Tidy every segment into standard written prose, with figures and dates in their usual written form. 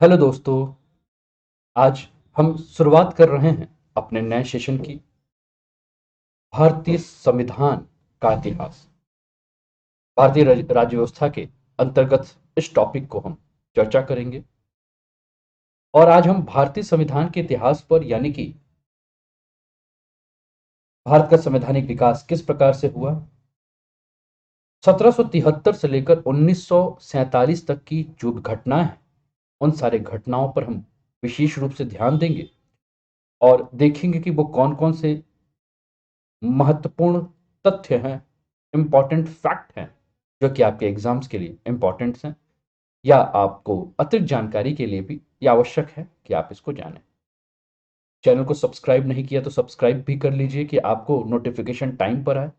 Hello दोस्तों। आज हम शुरुआत कर रहे हैं अपने नए सेशन की। भारतीय संविधान का इतिहास। भारतीय राज्य व्यवस्था के अंतर्गत इस टॉपिक को हम चर्चा करेंगे। और आज हम भारतीय संविधान के इतिहास पर यानी कि भारत का संवैधानिक विकास किस प्रकार से हुआ, 1773 से लेकर 1947 तक की जो घटनाएं हैं उन सारे घटनाओं पर हम विशेष रूप से ध्यान देंगे और देखेंगे कि वो कौन कौन से महत्वपूर्ण तथ्य हैं, इंपॉर्टेंट फैक्ट हैं, जो कि आपके एग्जाम्स के लिए इंपॉर्टेंट हैं या आपको अतिरिक्त जानकारी के लिए भी ये आवश्यक है कि आप इसको जानें। चैनल को सब्सक्राइब नहीं किया तो सब्सक्राइब भी कर लीजिए कि आपको नोटिफिकेशन टाइम पर आए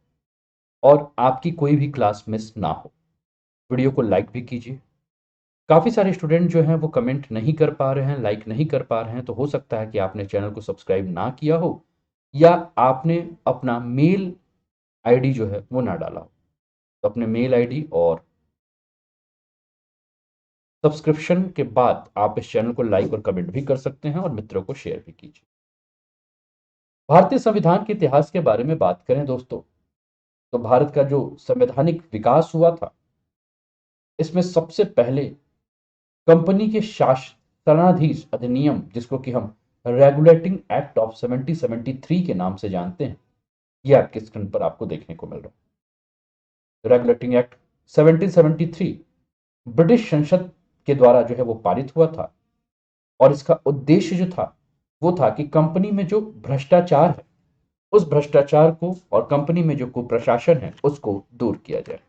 और आपकी कोई भी क्लास मिस ना हो। वीडियो को लाइक भी कीजिए। काफ़ी सारे स्टूडेंट जो हैं वो कमेंट नहीं कर पा रहे हैं, लाइक नहीं कर पा रहे हैं, तो हो सकता है कि आपने चैनल को सब्सक्राइब ना किया हो या आपने अपना मेल आईडी जो है वो ना डाला हो। तो अपने मेल आईडी और सब्सक्रिप्शन के बाद आप इस चैनल को लाइक और कमेंट भी कर सकते हैं और मित्रों को शेयर भी कीजिए। भारतीय संविधान के इतिहास के बारे में बात करें दोस्तों, तो भारत का जो संवैधानिक विकास हुआ था इसमें सबसे पहले कंपनी के शासनाधीश अधिनियम, जिसको कि हम रेगुलेटिंग एक्ट ऑफ 1773 के नाम से जानते हैं, ये आपके स्क्रीन पर आपको देखने को मिल रहा है। रेगुलेटिंग एक्ट 1773 ब्रिटिश संसद के द्वारा जो है वो पारित हुआ था और इसका उद्देश्य जो था वो था कि कंपनी में जो भ्रष्टाचार है उस भ्रष्टाचार को और कंपनी में जो कुप्रशासन है उसको दूर किया जाए।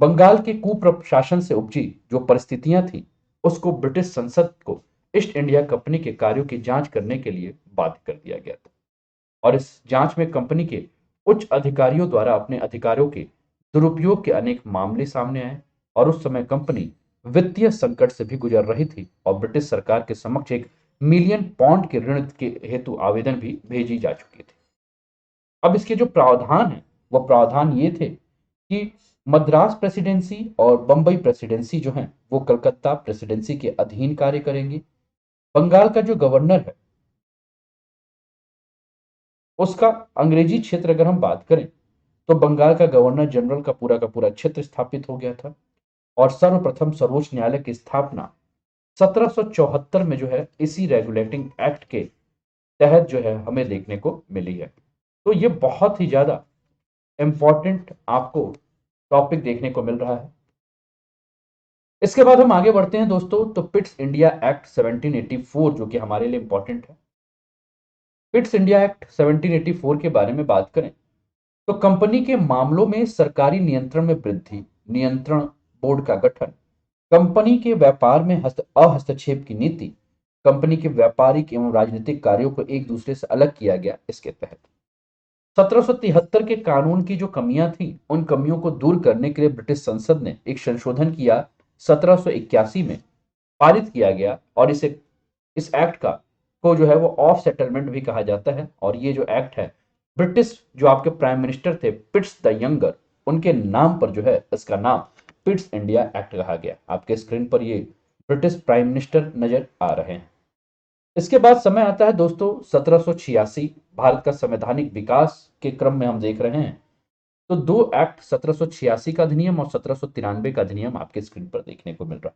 बंगाल के कुप्रशासन से उपजी जो परिस्थितियां थी उसको ब्रिटिश संसद को ईस्ट इंडिया कंपनी के कार्यों की जांच करने के लिए बाध्य कर दिया गया था और इस जांच में कंपनी के उच्च अधिकारियों द्वारा अपने अधिकारों के दुरुपयोग के अनेक मामले सामने आए और उस समय कंपनी वित्तीय संकट से भी गुजर रही थी और ब्रिटिश सरकार के समक्ष £1 मिलियन के ऋण के हेतु आवेदन भी भेजी जा चुकी थी। अब इसके जो प्रावधान है वो प्रावधान ये थे कि मद्रास प्रेसिडेंसी और बंबई प्रेसिडेंसी जो है वो कलकत्ता प्रेसिडेंसी के अधीन कार्य करेंगी। बंगाल का जो गवर्नर है उसका अंग्रेजी क्षेत्र अगर हम बात करें तो बंगाल का गवर्नर जनरल का पूरा क्षेत्र स्थापित हो गया था और सर्वप्रथम सर्वोच्च न्यायालय की स्थापना 1774 में जो है इसी रेगुलेटिंग एक्ट के तहत जो है हमें देखने को मिली है। तो ये बहुत ही ज्यादा इंपॉर्टेंट आपको टॉपिक देखने को मिल रहा है। इसके बाद हम आगे बढ़ते हैं दोस्तों, तो पिट्स इंडिया एक्ट 1784 जो कि हमारे लिए इंपॉर्टेंट है। पिट्स इंडिया एक्ट 1784 के बारे में बात करें तो कंपनी के मामलों में सरकारी नियंत्रण में वृद्धि, नियंत्रण बोर्ड का गठन, कंपनी के व्यापार में अहस्तक्षेप की नीति, कंपनी के व्यापारिक एवं राजनीतिक कार्यों को एक दूसरे से अलग किया गया। इसके तहत 1773 के कानून की जो कमियां थी उन कमियों को दूर करने के लिए ब्रिटिश संसद ने एक संशोधन किया, 1781 में पारित किया गया और इस एक्ट का को जो है वो ऑफ सेटलमेंट भी कहा जाता है। और ये जो एक्ट है ब्रिटिश जो आपके प्राइम मिनिस्टर थे पिट्स द यंगर, उनके नाम पर जो है इसका नाम पिट्स इंडिया एक्ट कहा गया। आपके स्क्रीन पर ये ब्रिटिश प्राइम मिनिस्टर नजर आ रहे हैं। इसके बाद समय आता है दोस्तों 1786। भारत का संवैधानिक विकास के क्रम में हम देख रहे हैं तो दो एक्ट 1786 का अधिनियम और 1793 का अधिनियम आपके स्क्रीन पर देखने को मिल रहा है।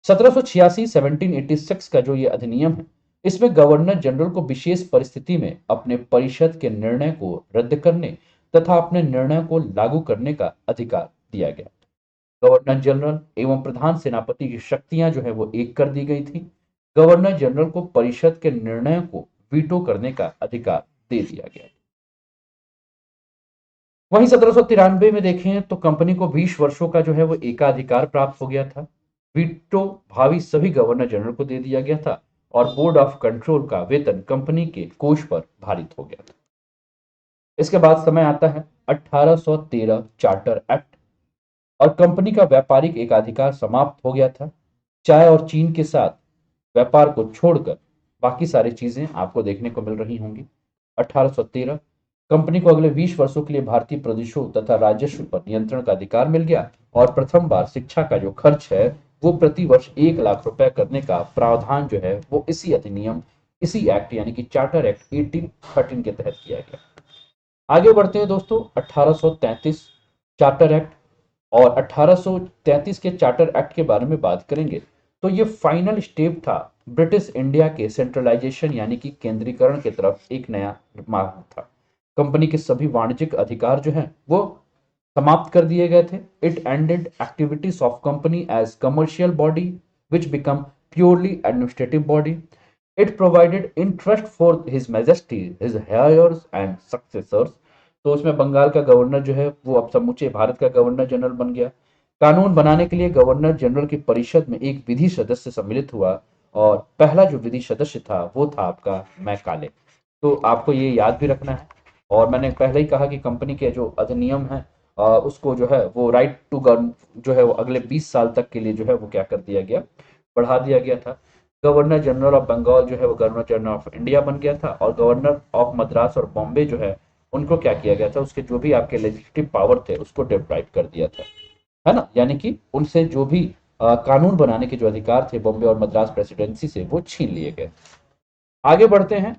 1786 1786 का जो ये अधिनियम है इसमें गवर्नर जनरल को विशेष परिस्थिति में अपने परिषद के निर्णय को रद्द करने तथा अपने निर्णय को लागू करने का अधिकार दिया गया। गवर्नर जनरल एवं प्रधान सेनापति की शक्तियां जो है वो एक कर दी गई थी। गवर्नर जनरल को परिषद के निर्णय को वीटो करने का अधिकार दे दिया गया। वहीं 1793 में देखें तो कंपनी को 20 वर्षों का जो है वो एकाधिकार प्राप्त हो गया था। वीटो भावी सभी गवर्नर जनरल को दे दिया गया था और बोर्ड ऑफ कंट्रोल का वेतन कंपनी के कोष पर भारित हो गया था। इसके बाद समय आता है 1813 चार्टर एक्ट और कंपनी का व्यापारिक एकाधिकार समाप्त हो गया था। चाय और चीन के साथ व्यापार को छोड़कर बाकी सारी चीजें आपको देखने को मिल रही होंगी। 1813 कंपनी को अगले 20 वर्षों के लिए भारतीय प्रदेशों तथा राजस्व पर नियंत्रण का अधिकार मिल गया और प्रथम बार शिक्षा का जो खर्च है वो प्रति वर्ष 1 लाख रुपए करने का प्रावधान जो है वो इसी अधिनियम, इसी एक्ट यानी कि चार्टर एक्ट 1813 के तहत किया गया। आगे बढ़ते हैं दोस्तों, 1833 चार्टर एक्ट। और 1833 के चार्टर एक्ट के बारे में बात करेंगे तो ये फाइनल स्टेप था ब्रिटिश इंडिया के सेंट्रलाइजेशन यानी कि केंद्रीकरण की तरफ एक नया मार्ग था। कंपनी के सभी वाणिज्यिक अधिकार जो हैं वो समाप्त कर दिए गए थे। It ended activities of company as commercial body which become purely administrative body. It provided interest for his majesty his heirs and successors. तो उसमें बंगाल का गवर्नर जो है वो अब समूचे भारत का गवर्नर जनरल बन गया। कानून बनाने के लिए गवर्नर जनरल की परिषद में एक विधि सदस्य सम्मिलित हुआ और पहला जो विधि सदस्य था वो था आपका मैकाले। तो आपको ये याद भी रखना है। और मैंने पहले ही कहा कि कंपनी के जो अधिनियम है उसको जो है वो राइट टू गवर्न जो है वो अगले 20 साल तक के लिए जो है वो क्या कर दिया गया, बढ़ा दिया गया था। गवर्नर जनरल ऑफ बंगाल जो है वो गवर्नर जनरल ऑफ इंडिया बन गया था और गवर्नर ऑफ मद्रास और बॉम्बे जो है उनको क्या किया गया था, उसके जो भी आपके लेजिस्लेटिव पावर थे उसको डिप्राइव कर दिया था, है ना। यानी कि उनसे जो भी कानून बनाने के जो अधिकार थे बॉम्बे और मद्रास प्रेसिडेंसी से वो छीन लिए गए। आगे बढ़ते हैं,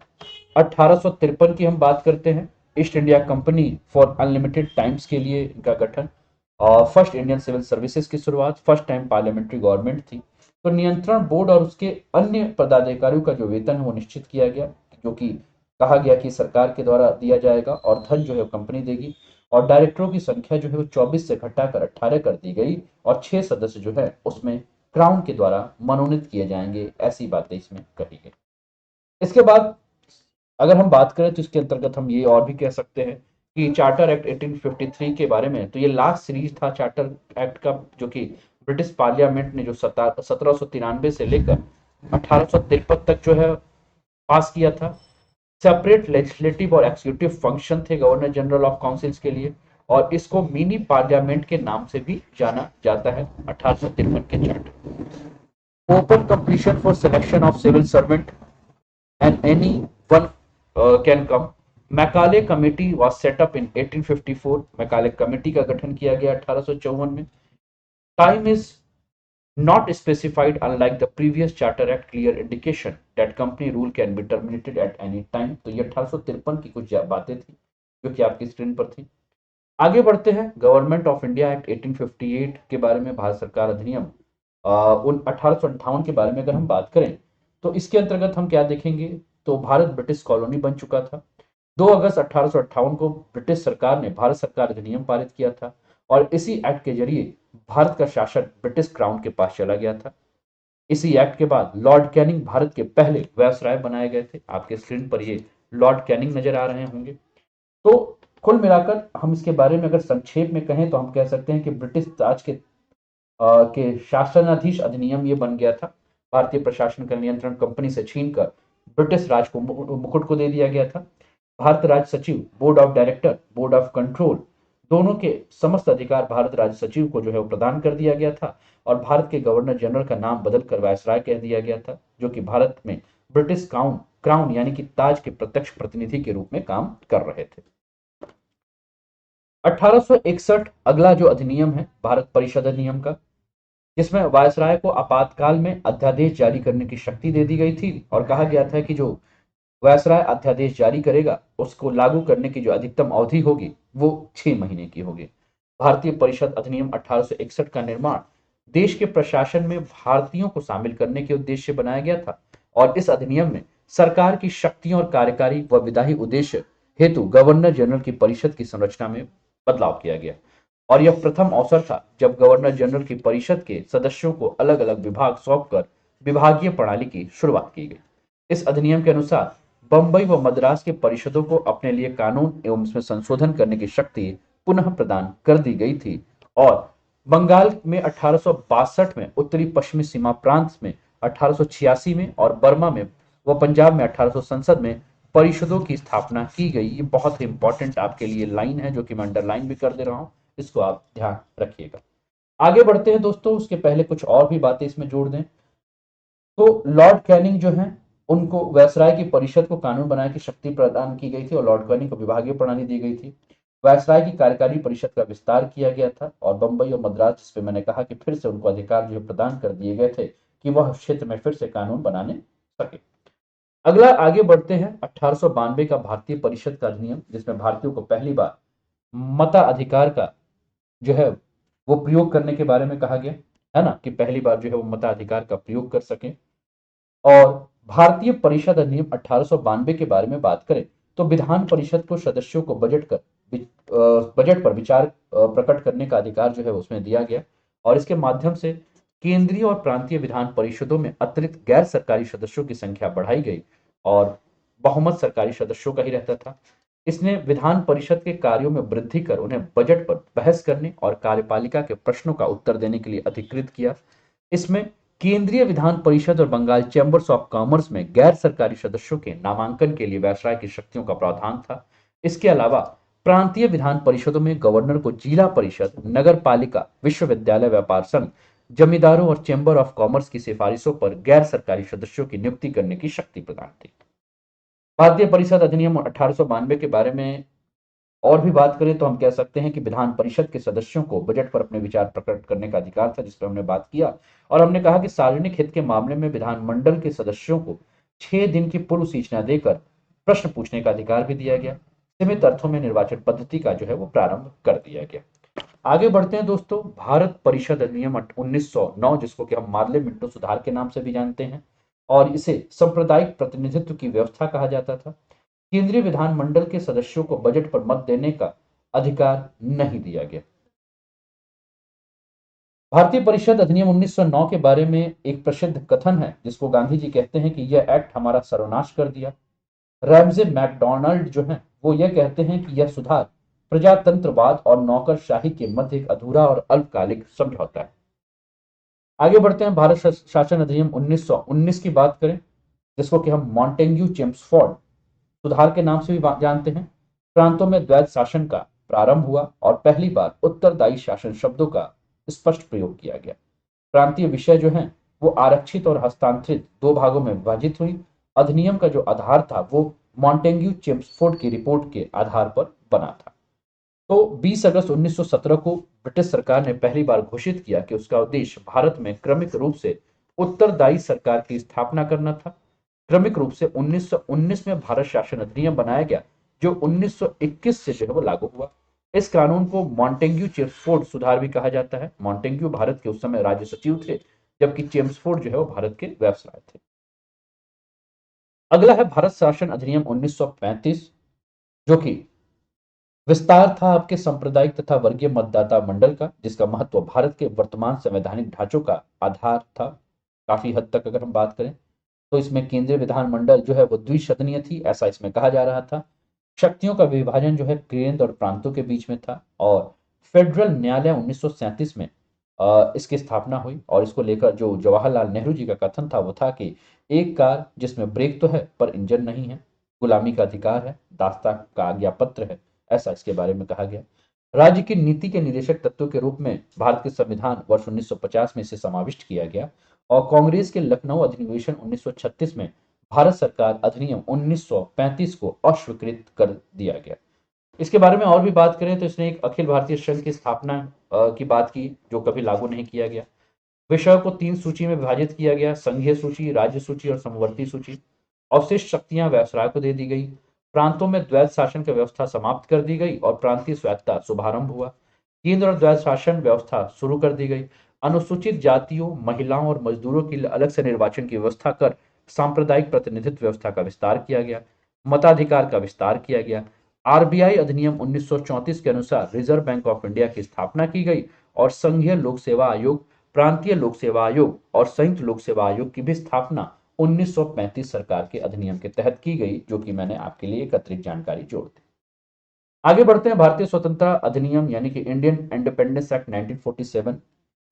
1853 की हम बात करते हैं। East India company for unlimited times के लिए इनका गठन और फर्स्ट इंडियन सिविल सर्विसेज की शुरुआत, फर्स्ट टाइम पार्लियामेंट्री गवर्नमेंट थी। तो नियंत्रण बोर्ड और उसके अन्य पदाधिकारियों का जो वेतन है वो निश्चित किया गया, जो कि कहा गया कि सरकार के द्वारा दिया जाएगा और धन जो है कंपनी देगी। और डायरेक्टरों की संख्या जो है वो 24 से घटाकर 18 कर दी गई और 6 सदस्य जो है उसमें क्राउन के द्वारा मनोनीत किए जाएंगे, ऐसी बातें इसमें कही गई। इसके बाद अगर हम बात करें तो इसके अंतर्गत हम ये और भी कह सकते हैं कि चार्टर एक्ट 1853 के बारे में, तो ये लास्ट सीरीज था चार्टर एक्ट का, जो कि ब्रिटिश पार्लियामेंट ने जो 1793 से लेकर 1853 तक जो है पास किया था। सेपरेट लेजिस्लेटिव और एक्सिक्यूटिव फंक्शन थे गवर्नर जनरल ऑफ काउंसिल्स के लिए और इसको मिनी पार्लियामेंट के नाम से भी जाना जाता है। 1853 के charter open competition for selection of civil servant and anyone can come. Macaulay committee was set up in 1854। Macaulay committee का गठन किया गया 1854 में। Time is not specified unlike the previous charter act, clear indication that company rule can be terminated at any time। तो ये 1853 की कुछ बातें थी जो कि आपकी स्क्रीन पर थी। आगे बढ़ते हैं, गवर्नमेंट ऑफ इंडिया एक्ट 1858 के बारे में, भारत सरकार अधिनियम उन 1858 के बारे में अगर हम बात करें तो इसके अंतर्गत हम क्या देखेंगे, तो भारत ब्रिटिश कॉलोनी बन चुका था। 2 अगस्त 1858 को ब्रिटिश सरकार ने भारत सरकार अधिनियम पारित किया था और इसी एक्ट के जरिए भारत का शासन ब्रिटिश क्राउन के पास चला गया था। इसी एक्ट के बाद लॉर्ड कैनिंग भारत के पहले वायसराय बनाए गए थे। आपके स्क्रीन पर ये लॉर्ड कैनिंग नजर आ रहे होंगे। तो कुल मिलाकर हम इसके बारे में अगर संक्षेप में कहें तो हम कह सकते हैं कि ब्रिटिश ताज के शासनाधीश अधिनियम ये बन गया था। भारतीय प्रशासन का नियंत्रण कंपनी से छीनकर ब्रिटिश राज को मुकुट को दे दिया गया था। भारत राज्य सचिव, board of director, board of control, दोनों के समस्त अधिकार भारत राज्य सचिव को जो है वो प्रदान कर दिया गया था और भारत के गवर्नर जनरल का नाम बदलकर वायसराय कह दिया गया था, जो कि भारत में ब्रिटिश क्राउन यानी कि ताज के प्रत्यक्ष प्रतिनिधि के रूप में काम कर रहे थे। 1861 अगला जो अधिनियम है भारत परिषद अधिनियम का, जिसमें वायसराय को आपातकाल में अध्यादेश जारी करने की शक्ति दे दी गई थी और कहा गया था कि जो वायसराय अध्यादेश जारी करेगा उसको लागू करने की जो अधिकतम अवधि होगी वो 6 महीने की होगी। भारतीय परिषद अधिनियम 1861 का निर्माण देश के प्रशासन में भारतीयों को शामिल करने के उद्देश्य से बनाया गया था और इस अधिनियम में सरकार की शक्तियों और कार्यकारी व विधायी उद्देश्य हेतु गवर्नर जनरल की परिषद की संरचना में बदलाव किया गया और यह प्रथम अवसर था जब गवर्नर जनरल की परिषद के सदस्यों को अलग अलग विभाग सौंपकर विभागीय प्रणाली की शुरुआत की गई। इस अधिनियम के अनुसार बंबई व मद्रास के परिषदों को अपने लिए कानून एवं उसमें संशोधन करने की शक्ति पुनः प्रदान कर दी गई थी और बंगाल में 1862 में, उत्तरी पश्चिमी सीमा प्रांत में 1886 में और बर्मा में व पंजाब में 1800 संसद में परिषदों की स्थापना की गई। ये बहुत ही इंपॉर्टेंट आपके लिए लाइन है जो कि मैं अंडरलाइन भी कर दे रहा हूं, इसको आप ध्यान रखिएगा। आगे बढ़ते हैं दोस्तों, उसके पहले कुछ और भी बातें इसमें जोड़ दें तो लॉर्ड कैनिंग जो है उनको वायसराय की परिषद को कानून बनाने की शक्ति प्रदान की गई थी और लॉर्ड कैनिंग को विभागीय प्रणाली दी गई थी। वायसराय की कार्यकारी परिषद का विस्तार किया गया था और बंबई और मद्रास, जिसपे मैंने कहा कि फिर से उनको अधिकार जो प्रदान कर दिए गए थे कि वह क्षेत्र में फिर से कानून बनाने सके। अगला आगे बढ़ते हैं 1892 का भारतीय परिषद का अधिनियम, जिसमें भारतीयों को पहली बार मताधिकार का जो है वो प्रयोग करने के बारे में कहा गया है ना, कि पहली बार जो है वो मताधिकार का प्रयोग कर सके। और भारतीय परिषद अधिनियम 1892 के बारे में बात करें तो विधान परिषद को सदस्यों को बजट पर विचार प्रकट करने का अधिकार जो है उसमें दिया गया और इसके माध्यम से केंद्रीय और प्रांतीय विधान परिषदों में अतिरिक्त गैर सरकारी सदस्यों की संख्या बढ़ाई गई और बहुमत सरकारी सदस्यों का ही रहता था। इसने विधान परिषद के कार्यों में वृद्धि कर उन्हें बजट पर बहस करने और कार्यपालिका के प्रश्नों का उत्तर देने के लिए अधिकृत किया। इसमें केंद्रीय विधान परिषद और बंगाल चैम्बर्स ऑफ कॉमर्स में गैर सरकारी सदस्यों के नामांकन के लिए वायसराय की शक्तियों का प्रावधान था। इसके अलावा प्रांतीय विधान परिषदों में गवर्नर को जिला परिषद, नगर पालिका, विश्वविद्यालय, व्यापार संघ, जमींदारों और चैम्बर ऑफ कॉमर्स की सिफारिशों पर गैर सरकारी सदस्यों की नियुक्ति करने की शक्ति प्रदान थी। भारतीय परिषद अधिनियम 1892 के बारे में और भी बात करें तो हम कह सकते हैं कि विधान परिषद के सदस्यों को बजट पर अपने विचार प्रकट करने का अधिकार था, जिस पर हमने बात किया। और हमने कहा कि सार्वजनिक हित के मामले में विधानमंडल के सदस्यों को 6 दिन की पूर्व सूचना देकर प्रश्न पूछने का अधिकार भी दिया गया। सीमित अर्थों में निर्वाचन पद्धति का जो है वो प्रारंभ कर दिया गया। आगे बढ़ते हैं दोस्तों, भारत परिषद अधिनियम 1909, जिसको कि हम मार्ले मिंटो सुधार के नाम से भी जानते हैं और इसे सांप्रदायिक प्रतिनिधित्व की व्यवस्था कहा जाता था। केंद्रीय विधानमंडल के सदस्यों को बजट पर मत देने का अधिकार नहीं दिया गया। भारतीय परिषद अधिनियम 1909 के बारे में एक प्रसिद्ध कथन है, जिसको गांधी जी कहते हैं कि यह एक्ट हमारा सर्वनाश कर दिया। रैमजे मैकडॉनल्ड जो है वो यह कहते हैं कि यह सुधार प्रजातंत्रवाद और नौकरशाही के मध्य एक अधूरा और अल्पकालिक समझौता है। आगे बढ़ते हैं, भारत शासन अधिनियम 1919 की बात करें, जिसको कि हम मॉन्टेग्यू चेम्सफोर्ड सुधार के नाम से भी जानते हैं। प्रांतों में द्वैत शासन का प्रारंभ हुआ और पहली बार उत्तरदायी शासन शब्दों का स्पष्ट प्रयोग किया गया। प्रांतीय विषय जो है वो आरक्षित और हस्तांतरित दो भागों में विभाजित हुई। अधिनियम का जो आधार था वो मॉन्टेग्यू चेम्सफोर्ड की रिपोर्ट के आधार पर बना था। तो 20 अगस्त 1917 को ब्रिटिश सरकार ने पहली बार घोषित किया कि उसका उद्देश्य भारत में क्रमिक रूप से उत्तरदायी सरकार की स्थापना करना था। क्रमिक रूप से 1919 में भारत शासन अधिनियम बनाया गया, जो 1921 से जो है वो लागू हुआ। इस कानून को मॉन्टेग्यू चेम्सफोर्ड सुधार भी कहा जाता है। मॉन्टेग्यू भारत के उस समय राज्य सचिव थे, जबकि चेम्सफोर्ड जो है वो भारत के व्यवसाय थे। अगला है भारत शासन अधिनियम 1935, जो कि विस्तार था आपके सांप्रदायिक तथा वर्गीय मतदाता मंडल का, जिसका महत्व भारत के वर्तमान संवैधानिक ढांचों का आधार था। काफी हद तक अगर हम बात करें तो इसमें केंद्रीय विधानमंडल जो है वो द्विसदनीय थी, ऐसा इसमें कहा जा रहा था। शक्तियों का विभाजन जो है केंद्र और प्रांतों के बीच में था और फेडरल न्यायालय 1937 में इसकी स्थापना हुई। और इसको लेकर जो जवाहरलाल नेहरू जी का कथन था वो था कि एक कार जिसमें ब्रेक तो है पर इंजन नहीं है, गुलामी का अधिकार है, दास्ता का आज्ञा पत्र है, ऐसा इसके बारे में कहा गया। राज्य की नीति के निदेशक तत्व के रूप में भारत के संविधान वर्ष 1950 में इसे समाविष्ट किया गया और कांग्रेस के लखनऊ अधिनिवेशन 1936 में भारत सरकार अधिनियम 1935 को अस्वीकृत कर दिया गया। इसके बारे में और भी बात करें तो इसने एक अखिल भारतीय संघ की स्थापना की बात की, जो कभी लागू नहीं किया गया। विषयों को 3 सूची में विभाजित किया गया, संघीय सूची, राज्य सूची और समवर्ती सूची। अवशिष्ट शक्तियां वायसराय को दे दी गई। प्रांतों में द्वैत शासन की व्यवस्था समाप्त कर दी गई और प्रांतीय स्वायत्तता शुभारंभ हुआ। केंद्र और द्वैत शासन व्यवस्था शुरू कर दी गई। अनुसूचित जातियों, महिलाओं और मजदूरों के लिए अलग से निर्वाचन की व्यवस्था कर सांप्रदायिक प्रतिनिधित्व व्यवस्था का विस्तार किया गया। मताधिकार का विस्तार किया गया। आरबीआई अधिनियम 1934 के अनुसार रिजर्व बैंक ऑफ इंडिया की स्थापना की गई और संघीय लोक सेवा आयोग, प्रांतीय लोक सेवा आयोग और संयुक्त लोक सेवा आयोग की भी स्थापना 1935 सरकार के अधिनियम के तहत की गई, जो कि मैंने आपके लिए एक अतिरिक्त जानकारी जोड़ दी। आगे बढ़ते हैं, भारतीय स्वतंत्रता अधिनियम यानी कि इंडियन इंडिपेंडेंस एक्ट 1947,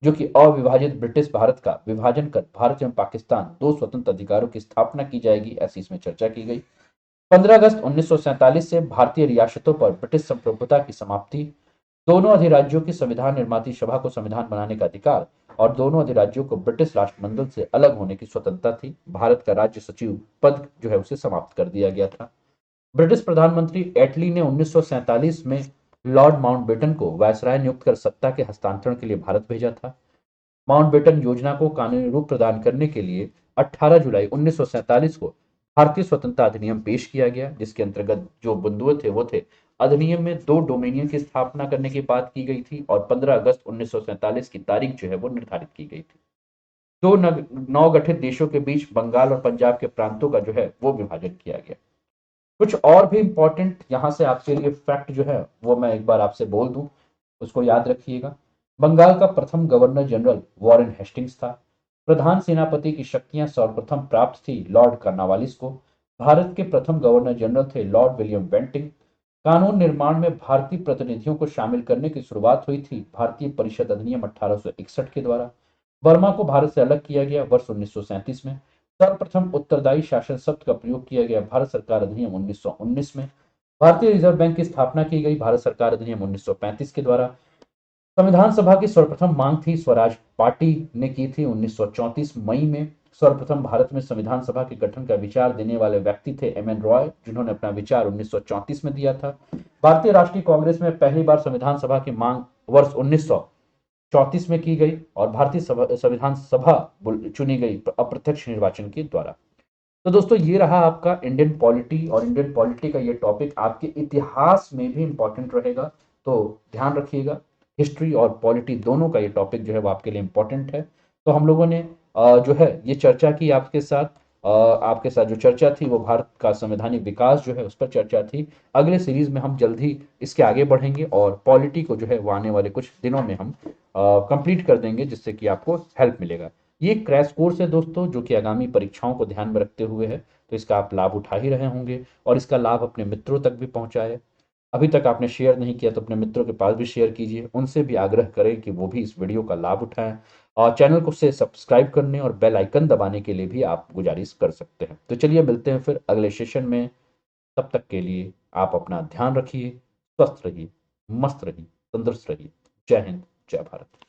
जो कि अविभाजित ब्रिटिश भारत का विभाजन कर भारत एवं पाकिस्तान दो स्वतंत्र अधिकारों की स्थापना की जाएगी, ऐसी इसमें चर्चा की गई। 15 अगस्त 1947 से भारतीय रियासतों पर ब्रिटिश संप्रभुता की समाप्ति। दोनों अधिराज्यों की संविधान निर्माती सभा को संविधान बनाने का अधिकार और दोनों अधिराज्यों को ब्रिटिश राष्ट्रमंडल से अलग होने की स्वतंत्रता थी। भारत का राज्य सचिव पद जो है उसे समाप्त कर दिया गया था। ब्रिटिश प्रधानमंत्री एटली ने 1947 में लॉर्ड माउंटबेटन को वायसराय नियुक्त कर सत्ता के हस्तांतरण के लिए भारत भेजा था। माउंटबेटन योजना को कानूनी रूप प्रदान करने के लिए 18 जुलाई 1947 को भारतीय स्वतंत्रता अधिनियम पेश किया गया, जिसके अंतर्गत जो बिंदु थे वो थे, अधिनियम में 2 डोमेनियन की स्थापना करने की बात की गई थी और 15 अगस्त 1947 की तारीख जो है वो निर्धारित की गई थी। दो नवगठित देशों के बीच बंगाल और पंजाब के प्रांतों का जो है वो विभाजन किया गया। कुछ और भी इंपॉर्टेंट यहाँ से आपके लिए फैक्ट जो है वो मैं एक बार आपसे बोल दूं, उसको याद रखिएगा। बंगाल का प्रथम गवर्नर जनरल वॉरेन हेस्टिंग्स था। प्रधान सेनापति की शक्तियां सर्वप्रथम प्राप्त थी लॉर्ड कर्नवालिस को। भारत के प्रथम गवर्नर जनरल थे लॉर्ड विलियम बेंटिंग। कानून निर्माण में भारतीय प्रतिनिधियों को शामिल करने की शुरुआत हुई थी भारतीय परिषद अधिनियम 1861 के द्वारा। बर्मा को भारत से अलग किया गया वर्ष 1937 में। सर्वप्रथम उत्तरदायी शासन शब्द का प्रयोग किया गया भारत सरकार अधिनियम 1919 में। भारतीय रिजर्व बैंक की स्थापना की गई भारत सरकार अधिनियम 1935 के द्वारा। संविधान सभा की सर्वप्रथम मांग थी स्वराज पार्टी ने की थी 1934 मई में। सर्वप्रथम भारत में संविधान सभा के गठन का विचार देने वाले व्यक्ति थे एम एन रॉय, जिन्होंने अपना विचार 1934 में दिया था। भारतीय राष्ट्रीय कांग्रेस में पहली बार संविधान सभा की मांग वर्ष 1934 में की गई और भारतीय संविधान सभा चुनी गई अप्रत्यक्ष निर्वाचन के द्वारा। तो दोस्तों ये रहा आपका इंडियन पॉलिटी, और इंडियन पॉलिटी का ये टॉपिक आपके इतिहास में भी इंपॉर्टेंट रहेगा, तो ध्यान रखिएगा। हिस्ट्री और पॉलिटी दोनों का ये टॉपिक जो है वो आपके लिए इंपॉर्टेंट है। तो हम लोगों ने जो है ये चर्चा की आपके साथ। आपके साथ जो चर्चा थी वो भारत का संवैधानिक विकास जो है उस पर चर्चा थी। अगले सीरीज में हम जल्द ही इसके आगे बढ़ेंगे और पॉलिटी को जो है वो आने वाले कुछ दिनों में हम कंप्लीट कर देंगे, जिससे कि आपको हेल्प मिलेगा। ये क्रैश कोर्स है दोस्तों, जो कि आगामी परीक्षाओं को ध्यान में रखते हुए है, तो इसका आप लाभ उठा ही रहे होंगे और इसका लाभ अपने मित्रों तक भी पहुंचाए। अभी तक आपने शेयर नहीं किया तो अपने मित्रों के पास भी शेयर कीजिए, उनसे भी आग्रह करें कि वो भी इस वीडियो का लाभ उठाएं। और चैनल को से सब्सक्राइब करने और बेल आइकन दबाने के लिए भी आप गुजारिश कर सकते हैं। तो चलिए मिलते हैं फिर अगले सेशन में। तब तक के लिए आप अपना ध्यान रखिए, स्वस्थ रहिए, मस्त रहिए, तंदुरुस्त रहिए। जय हिंद, जय भारत।